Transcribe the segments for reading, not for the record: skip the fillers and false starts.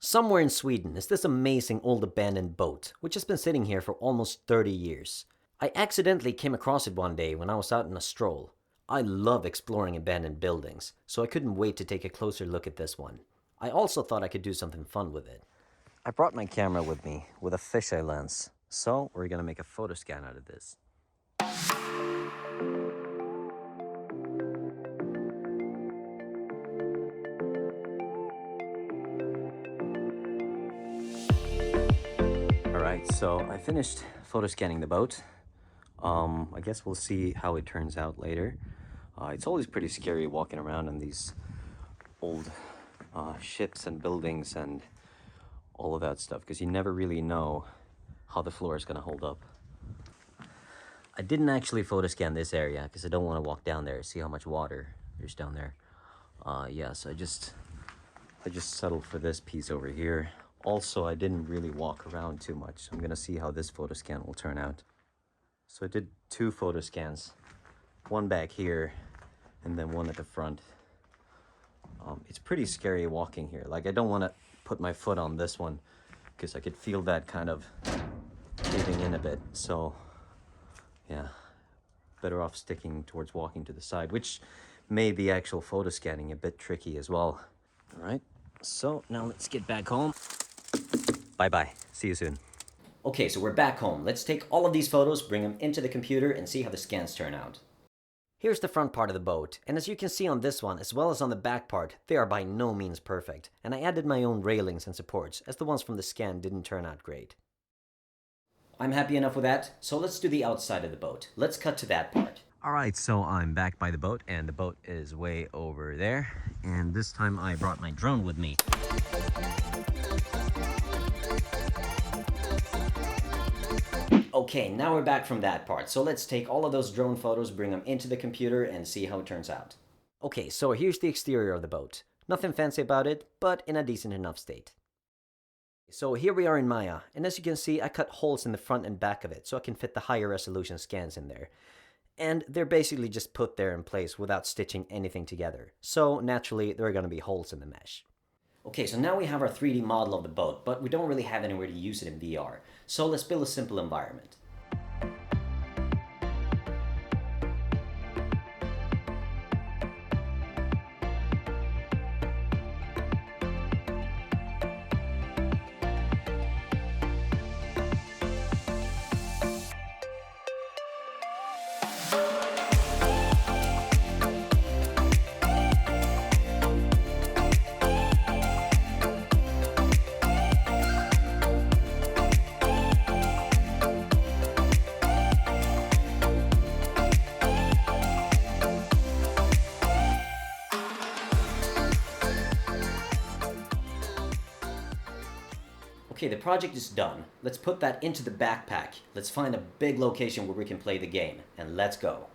Somewhere in Sweden is this amazing old abandoned boat, which has been sitting here for almost 30 years. I accidentally came across it one day when I was out on a stroll. I love exploring abandoned buildings, so I couldn't wait to take a closer look at this one. I also thought I could do something fun with it. I brought my camera with me with a fisheye lens, so we're gonna make a photo scan out of this. Alright, so I finished photo scanning the boat. I guess we'll see how it turns out later. It's always pretty scary walking around in these old ships and buildings and all of that stuff, because you never really know how the floor is going to hold up. I didn't actually photo scan this area because I don't want to walk down there, see how much water there's down there. Yeah, so I just settled for this piece over here. Also, I didn't really walk around too much. I'm gonna see how this photo scan will turn out. So I did 2 photo scans, one back here and then one at the front. It's pretty scary walking here. Like, I don't want to put my foot on this one because I could feel that kind of giving in a bit. So yeah, better off sticking towards walking to the side, which made the actual photo scanning a bit tricky as well. All right, so now let's get back home. Bye-bye. See you soon. Okay, so we're back home. Let's take all of these photos, bring them into the computer, and see how the scans turn out. Here's the front part of the boat, and as you can see on this one, as well as on the back part, they are by no means perfect, and I added my own railings and supports, as the ones from the scan didn't turn out great. I'm happy enough with that, so let's do the outside of the boat. Let's cut to that part. Alright, so I'm back by the boat, and the boat is way over there, and this time I brought my drone with me. Okay, now we're back from that part, so let's take all of those drone photos, bring them into the computer, and see how it turns out. Okay, so here's the exterior of the boat. Nothing fancy about it, but in a decent enough state. So here we are in Maya, and as you can see, I cut holes in the front and back of it so I can fit the higher resolution scans in there. And they're basically just put there in place without stitching anything together. So naturally, there are going to be holes in the mesh. Okay, so now we have our 3D model of the boat, but we don't really have anywhere to use it in VR. So let's build a simple environment. Okay, the project is done. Let's put that into the backpack. Let's find a big location where we can play the game, and let's go.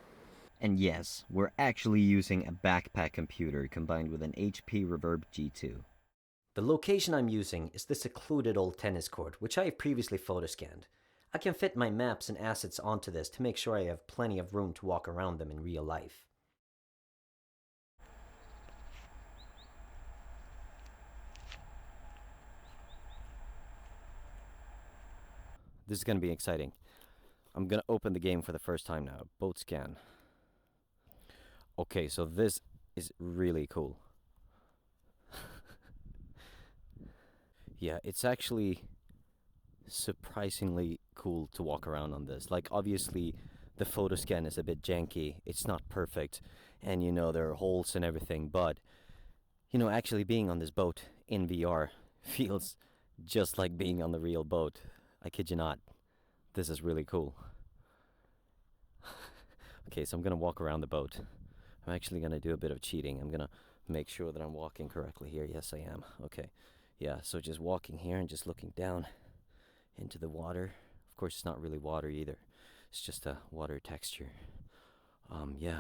And yes, we're actually using a backpack computer combined with an HP Reverb G2. The location I'm using is the secluded old tennis court, which I have previously photoscanned. I can fit my maps and assets onto this to make sure I have plenty of room to walk around them in real life. This is going to be exciting. I'm going to open the game for the first time now. Boat scan. Okay, so this is really cool. Yeah, it's actually surprisingly cool to walk around on this. Like, obviously, the photo scan is a bit janky. It's not perfect. And, you know, there are holes and everything. But, you know, actually being on this boat in VR feels just like being on the real boat. I kid you not. This is really cool. Okay, so I'm gonna walk around the boat. I'm actually gonna do a bit of cheating. I'm gonna make sure that I'm walking correctly here. Yes, I am. Okay. Yeah, so just walking here and just looking down into the water. Of course, it's not really water either. It's just a water texture. Yeah.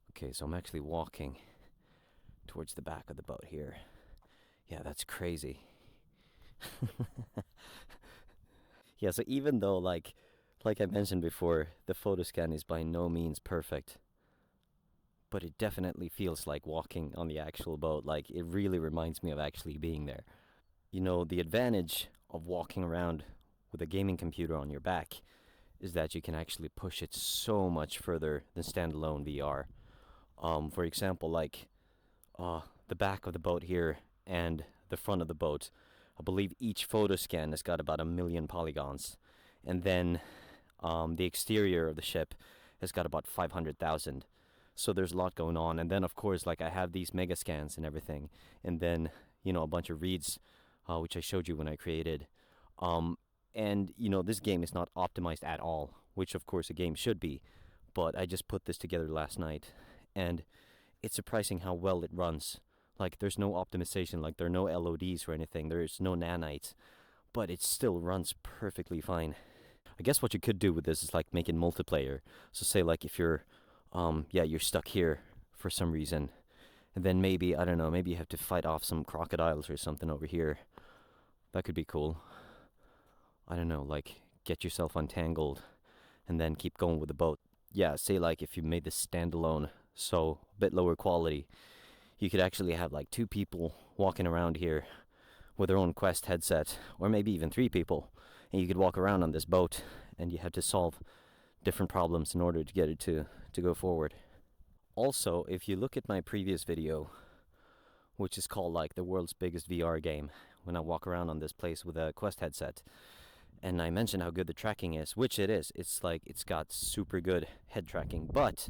Okay, so I'm actually walking towards the back of the boat here. Yeah, that's crazy. Yeah, so even though, like I mentioned before, the photo scan is by no means perfect, but it definitely feels like walking on the actual boat. Like, it really reminds me of actually being there. You know, the advantage of walking around with a gaming computer on your back is that you can actually push it so much further than standalone VR. For example, like the back of the boat here and the front of the boat, I believe each photo scan has got about 1 million polygons, and then the exterior of the ship has got about 500,000. So there's a lot going on, and then of course, like I have these mega scans and everything, and then a bunch of reads, which I showed you when I created. Um, and this game is not optimized at all, which of course a game should be. But I just put this together last night, and it's surprising how well it runs. Like there's no optimization, like there are no LODs or anything. There's no nanites, but it still runs perfectly fine. I guess what you could do with this is like make it multiplayer. So say like if you're, you're stuck here for some reason, and then maybe I don't know, maybe you have to fight off some crocodiles or something over here. That could be cool. I don't know, like get yourself untangled and then keep going with the boat. Yeah, say like if you made this standalone, so a bit lower quality, you could actually have like two people walking around here with their own Quest headset, or maybe even three people, and you could walk around on this boat, and you have to solve different problems in order to get it to go forward. Also, if you look at my previous video, which is called like the world's biggest VR game, when I walk around on this place with a Quest headset, and I mentioned how good the tracking is, which it is. It's like it's got super good head tracking, but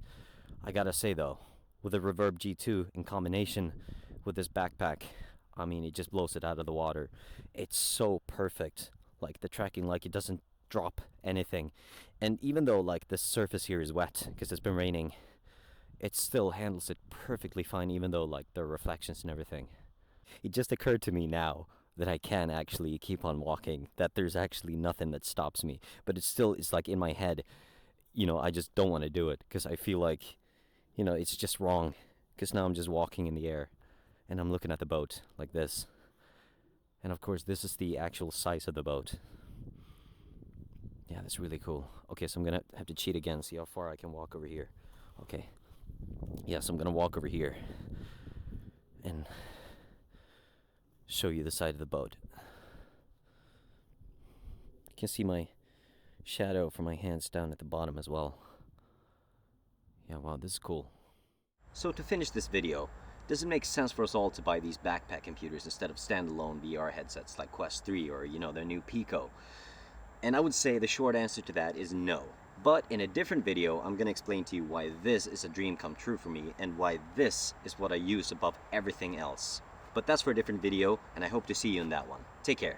I gotta say though, with the Reverb G2 in combination with this backpack, I mean, it just blows it out of the water. It's so perfect. Like the tracking, like it doesn't drop anything. And even though like the surface here is wet because it's been raining, it still handles it perfectly fine, even though like there are reflections and everything. It just occurred to me now that I can actually keep on walking, that there's actually nothing that stops me. But it's like in my head, I just don't want to do it because I feel like, it's just wrong. Because now I'm just walking in the air and I'm looking at the boat like this. And of course, this is the actual size of the boat. Yeah, that's really cool. Okay, so I'm gonna have to cheat again, see how far I can walk over here. Okay. Yes, I'm gonna walk over here and show you the side of the boat. You can see my shadow from my hands down at the bottom as well. Yeah, wow, this is cool. So to finish this video, does it make sense for us all to buy these backpack computers instead of standalone VR headsets like Quest 3 or, their new Pico? And I would say the short answer to that is no. But in a different video, I'm going to explain to you why this is a dream come true for me and why this is what I use above everything else. But that's for a different video, and I hope to see you in that one. Take care.